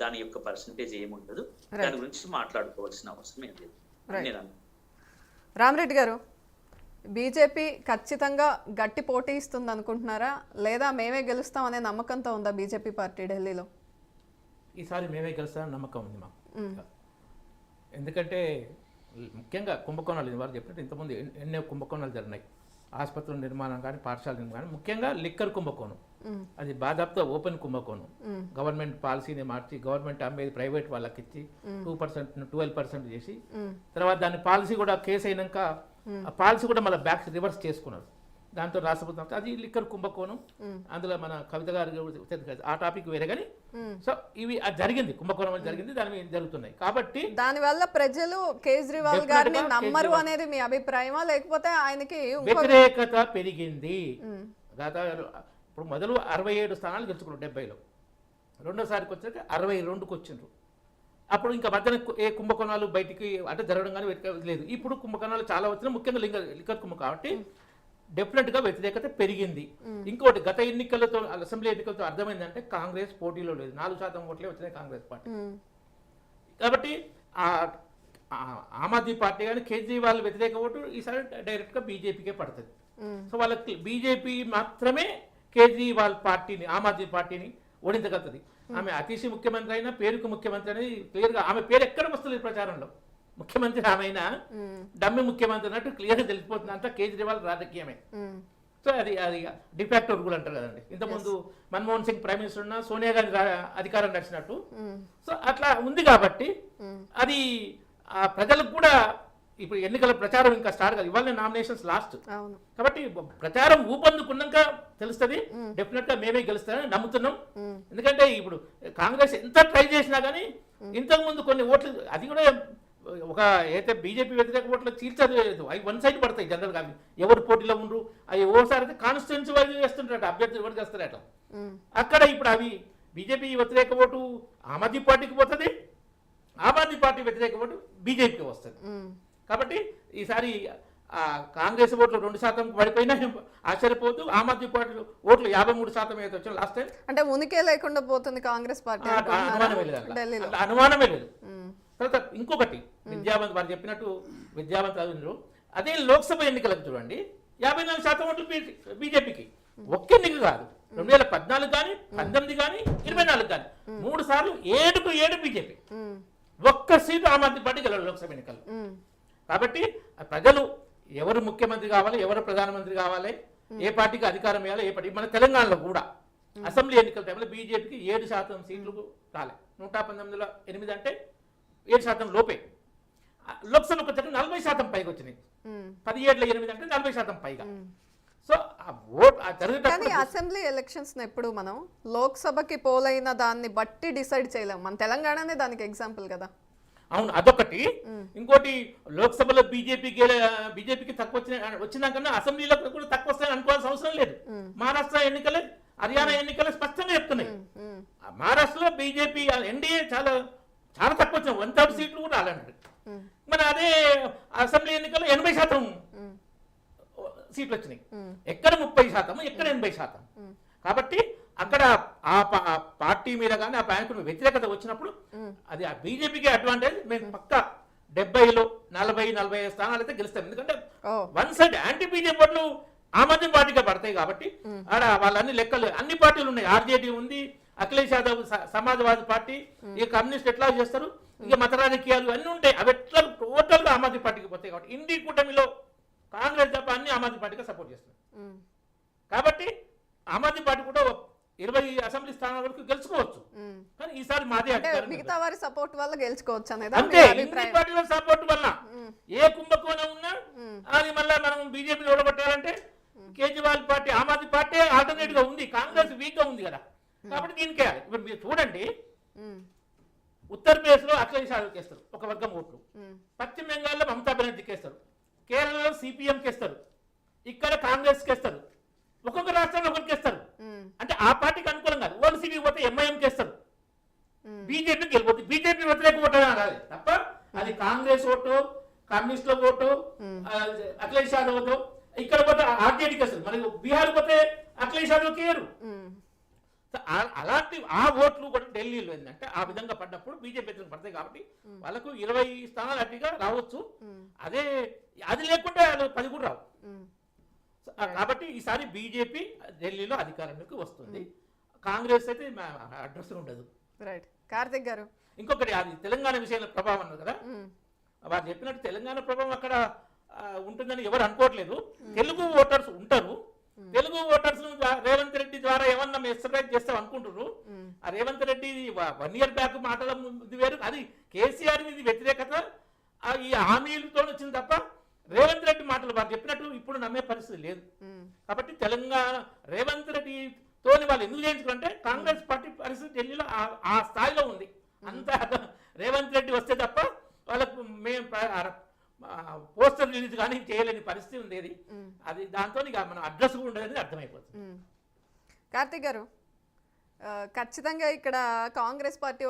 దాని యొక్క పర్సంటేజ్ ఏముండదు, దాని గురించి మాట్లాడుకోవాల్సిన అవసరం ఏం లేదు. రామరెడ్డి గారు, బీజేపీ ఖచ్చితంగా గట్టి పోటీ ఇస్తుంది అనుకుంటున్నారా, లేదా మేమే గెలుస్తాం అనే నమ్మకంతో ఉందా బీజేపీ పార్టీ ఢిల్లీలో? ఈసారి మేమే గెలుస్తామని నమ్మకం ఉంది మాకు. ఎందుకంటే ముఖ్యంగా కుంభకోణాలు వారు చెప్పినట్టు ఇంతకుముందు ఎన్నో కుంభకోణాలు జరిగినాయి. ఆసుపత్రుల నిర్మాణం కానీ, పాఠశాల నిర్మాణం కానీ, ముఖ్యంగా లిక్కర్ కుంభకోణం. అది బాధాపుతో ఓపెన్ కుంభకోణం. గవర్నమెంట్ పాలసీని మార్చి గవర్నమెంట్ అమ్మేది ప్రైవేట్ వాళ్ళకి ఇచ్చి 2% 12% చేసి తర్వాత దాని పాలసీ కూడా కేసు అయినాక ఆ పాలసీ కూడా మళ్ళీ బ్యాక్ రివర్స్ చేసుకున్నారు. దాంతో రాష్ట్రపతి అది లిక్కర్ కుంభకోణం. అందులో మన కవిత గారు ఆ టాపిక్ వేరే కానీ, సో ఇవి జరిగింది, కుంభకోణం అని జరిగింది, దాని మీద జరుగుతున్నాయి. కాబట్టి దానివల్ల ప్రజలు కేజ్రీవాల్ గారిని నమ్మరు అనేది మీ అభిప్రాయమా, లేకపోతే ఆయనకి వ్యతిరేకత పెరిగింది? గత ఇప్పుడు మొదలు 67 స్థానాలు గెలుచుకున్నారు 70లో, రెండోసారికి వచ్చాక 62కు వచ్చిండ్రు. అప్పుడు ఇంకా మధ్యన ఏ కుంభకోణాలు బయటికి అంటే జరగడం కానీ లేదు. ఇప్పుడు కుంభకోణాలు చాలా వచ్చినాయి, ముఖ్యంగా లిక్కర్ కుంభం. కాబట్టి డెఫినెట్గా వ్యతిరేకత పెరిగింది. ఇంకోటి, గత ఎన్నికలతో అసెంబ్లీ ఎన్నికలతో అర్థమైందంటే కాంగ్రెస్ పోటీలో లేదు, 4% ఓట్లే వచ్చినాయి కాంగ్రెస్ పార్టీ. కాబట్టి ఆమ్ ఆద్మీ పార్టీ కానీ కేజ్రీవాల్ వ్యతిరేక ఓటు ఈసారి డైరెక్ట్గా బీజేపీకే పడుతుంది. సో వాళ్ళకి బీజేపీ మాత్రమే కేజ్రీవాల్ పార్టీని, ఆమ్ ఆద్మీ పార్టీని ఓడించగలుగుతుంది. ఆమె అతిశి ముఖ్యమంత్రి అయినా, పేరుకు ముఖ్యమంత్రి అనేది క్లియర్గా, ఆమె పేరు ఎక్కడ వస్తుంది ప్రచారంలో, ముఖ్యమంత్రి ఆమె అయినా డమ్మి ముఖ్యమంత్రి అన్నట్టు క్లియర్గా తెలిసిపోతుంది. అంతా కేజ్రీవాల్ రాజకీయమే. సో అది డిఫాక్టో రూల్ అంటారు కదండి. ఇంతకుముందు మన్మోహన్ సింగ్ ప్రైమ్ మినిస్టర్ ఉన్నా సోనియా గాంధీ అధికారం నడిచినట్టు. సో అట్లా ఉంది కాబట్టి అది ప్రజలకు కూడా ఇప్పుడు ఎన్నికల ప్రచారం ఇంకా స్టార్ట్ కాదు, ఇవాళ నామినేషన్స్ లాస్ట్. కాబట్టి ప్రచారం ఊపందుకున్నాక తెలుస్తుంది. డెఫినెట్ గా మేమే గెలుస్తామని నమ్ముతున్నాం. ఎందుకంటే ఇప్పుడు కాంగ్రెస్ ఎంత ట్రై చేసినా కానీ ఇంతకు ముందు కొన్ని ఓట్లు, అది కూడా ఒక అయితే బీజేపీ వ్యతిరేక ఓట్లు చీల్చలేదు, అవి వన్ సైడ్ పడతాయి జనరల్ గా. ఎవరు పోటీలో ఉండరు, అవి ఓసారి అయితే కాన్స్టిట్యున్సీ వైజ్ చేస్తుంటారు, అభ్యర్థులు ఎవరికి వస్తారు అట్లా. అక్కడ ఇప్పుడు అవి బీజేపీ వ్యతిరేక ఓటు ఆమ్ ఆద్మీ పార్టీకి పోతుంది, ఆమ్ ఆద్మీ పార్టీ వ్యతిరేక ఓటు బీజేపీకి వస్తుంది. కాబట్టి ఈసారి కాంగ్రెస్ ఓట్లు 2% పడిపోయినా ఆశ్చర్యపోతూ, ఆమ్ ఆద్మీ పార్టీ ఓట్లు 53% అయితే వచ్చాయి లాస్ట్ టైం. అంటే ఉనికే లేకుండా పోతుంది కాంగ్రెస్ పార్టీ, అనుమానమే లేదు. తర్వాత ఇంకొకటి, విద్యావంత్ వారు చెప్పినట్టు విద్యావంతులు అదే లోక్సభ ఎన్నికలకు చూడండి, 54% ఓట్లు బీజేపీకి. ఒక్క ఎన్నిక కాదు, 2014 కానీ, 19 కానీ, 24 కానీ 3 సార్లు 7కు 7 బీజేపీ. ఒక్క సీటు ఆమ్ ఆద్మీ పార్టీ గెలవాలి లోక్సభ ఎన్నికలు. కాబట్టి ప్రజలు ఎవరు ముఖ్యమంత్రి కావాలి, ఎవరు ప్రధానమంత్రి కావాలి, ఏ పార్టీకి అధికారం ఇవ్వాలి, ఏ పార్టీ. మన తెలంగాణలో కూడా అసెంబ్లీ ఎన్నికల టైంలో బీజేపీకి 7% సీట్లు రాలే. 119లో 8 అంటే 7% లోపే. లోక్సభకు వచ్చేటప్పుడు 40% పైగా వచ్చినాయి. 17లో 8 అంటే 40% పైగా. సో అసెంబ్లీ ఎలక్షన్స్ ఎప్పుడు మనం లోక్సభకి పోలైన దాన్ని బట్టి డిసైడ్ చేయలేము. మన తెలంగాణనే దానికి ఎగ్జాంపుల్ కదా. అవును, అదొకటి. ఇంకోటి, లోక్సభలో బీజేపీకి తక్కువ వచ్చినాకన్నా అసెంబ్లీలో కూడా తక్కువ వస్తాయని అనుకోవాల్సిన అవసరం లేదు. మహారాష్ట్ర ఎన్నికలే, హర్యానా ఎన్నికలే స్పష్టంగా చెప్తున్నాయి. మహారాష్ట్రలో బీజేపీ ఎన్డీఏ చాలా చాలా తక్కువ వచ్చినాయి, 1/3 సీట్లు కూడా రాలంటారు. మరి అదే అసెంబ్లీ ఎన్నికల్లో 80% సీట్లు వచ్చినాయి. ఎక్కడ 30%, ఎక్కడ 80%. కాబట్టి అక్కడ ఆ పార్టీ మీద కానీ ఆ బ్యాంకు వ్యతిరేకత వచ్చినప్పుడు అది ఆ బీజేపీకి అడ్వాంటేజ్. మేము పక్క 70లో 40-45 స్థానాలు అయితే గెలుస్తాం. ఎందుకంటే వన్ సైడ్ యాంటీ బీజేపీ ఓట్లు ఆమ్ ఆద్మీ పార్టీగా పడతాయి. కాబట్టి ఆడ వాళ్ళన్ని లెక్కలు, అన్ని పార్టీలు ఉన్నాయి. ఆర్జేడీ ఉంది, అఖిలేష్ యాదవ్ సమాజ్వాదీ పార్టీ, ఇక కమ్యూనిస్ట్ ఎట్లా చేస్తారు, ఇక మత రాజకీయాలు అన్నీ ఉంటాయి. అవి ఎట్లా టోటల్ గా ఆమ్ ఆద్మీ పార్టీకి పోతాయి. కాబట్టి ఇండి కూటమిలో కాంగ్రెస్ తప్ప అన్ని ఆమ్ ఆద్మీ పార్టీగా సపోర్ట్ చేస్తారు. కాబట్టి ఆమ్ ఆద్మీ పార్టీ కూడా 20 అసెంబ్లీ స్థానాల వరకు గెలుచుకోవచ్చు. కానీ ఈసారి మాదే మిగతా వారి సపోర్ట్ వల్ల గెలుచుకోవచ్చు అనేది అంతే. ఇండి పార్టీల సపోర్ట్ వల్ల ఏ కుంభకోణం ఉన్నా అది మళ్ళీ మనం BJP ఓడగొట్టాలంటే Kejriwal party, Aam Aadmi party alternate గా ఉంది. కాంగ్రెస్ వీక్ గా ఉంది కదా. కాబట్టి దీనికే ఇప్పుడు మీరు చూడండి, ఉత్తరప్రదేశ్ లో అఖిలేష్ యాదవ్ కేస్తారు, ఒక వర్గం ఓట్లు. పశ్చిమ బెంగాల్లో మమతా బెనర్జీకి వేస్తారు, కేరళలో సిపిఎం కేస్తారు, ఇక్కడ కాంగ్రెస్ కేస్తారు, ఒక్కొక్క రాష్ట్రంలో ఒకరికి వేస్తారు. అంటే ఆ పార్టీకి అనుకూలం కాదు. ఓన్సీపీ పోతే ఎంఐఎం కేస్తారు, బీజేపీకి వెళ్ళిపోతుంది. బీజేపీ వ్యతిరేక ఓటు రాదు తప్ప అది కాంగ్రెస్ ఓటు, కమ్యూనిస్టుల ఓటు, అఖిలేష్ యాదవ్ ఓటు. ఇక్కడ పోతే ఆర్జేడీకి వస్తుంది. మనకి బీహార్ పోతే అఖిలేష్ యాదవ్ కేరు. సో అలాంటి ఆ ఓట్లు కూడా ఢిల్లీలో ఏంటంటే ఆ విధంగా పడ్డప్పుడు బీజేపీ పడతాయి కాబట్టి వాళ్ళకు 20 స్థానాలు అట్టిగా రావచ్చు. అదే అది లేకుంటే వాళ్ళు 10 కూడా రావు. కాబట్టి ఈసారి బీజేపీ ఢిల్లీలో అధికారంలోకి వస్తుంది. కాంగ్రెస్ అయితే అడ్రస్ ఉండదు. రైట్. కార్తిక్ గారు, ఇంకొకటి అది తెలంగాణ విషయంలో ప్రభావం అన్నారు కదా, వారు చెప్పినట్టు తెలంగాణ ప్రభావం అక్కడ ఉంటుందని ఎవరు అనుకోవట్లేదు. తెలుగు ఓటర్స్ ఉంటారు. తెలుగు ఓటర్స్ రేవంత్ రెడ్డి ద్వారా ఏమన్నా ఎక్సర్సైజ్ చేస్తాం అనుకుంటున్నారు. ఆ రేవంత్ రెడ్డి 1 year బ్యాక్ మాటల ఇది వేరు, అది కేసీఆర్ ఇది వ్యతిరేకత ఈ హామీలతో వచ్చింది తప్ప రేవంత్ రెడ్డి మాటలు వారు చెప్పినట్టు ఇప్పుడు నమ్మే పరిస్థితి లేదు. కాబట్టి తెలంగాణ రేవంత్ రెడ్డితో వాళ్ళు ఎందుకు చేయించుకుంటే కాంగ్రెస్ పార్టీ పరిస్థితి ఢిల్లీలో ఆ స్థాయిలో ఉంది. అంతా రేవంత్ రెడ్డి వస్తే తప్ప వాళ్ళకు మేము పోస్టర్ రిలీజ్ కానీ చేయలేని పరిస్థితి ఉండేది. అది దాంతో ఇక మన అడ్రస్ కూడా ఉండేది అర్థమైపోతుంది. కార్తిక్ గారు, ఖచ్చితంగా ఇక్కడ కాంగ్రెస్ పార్టీ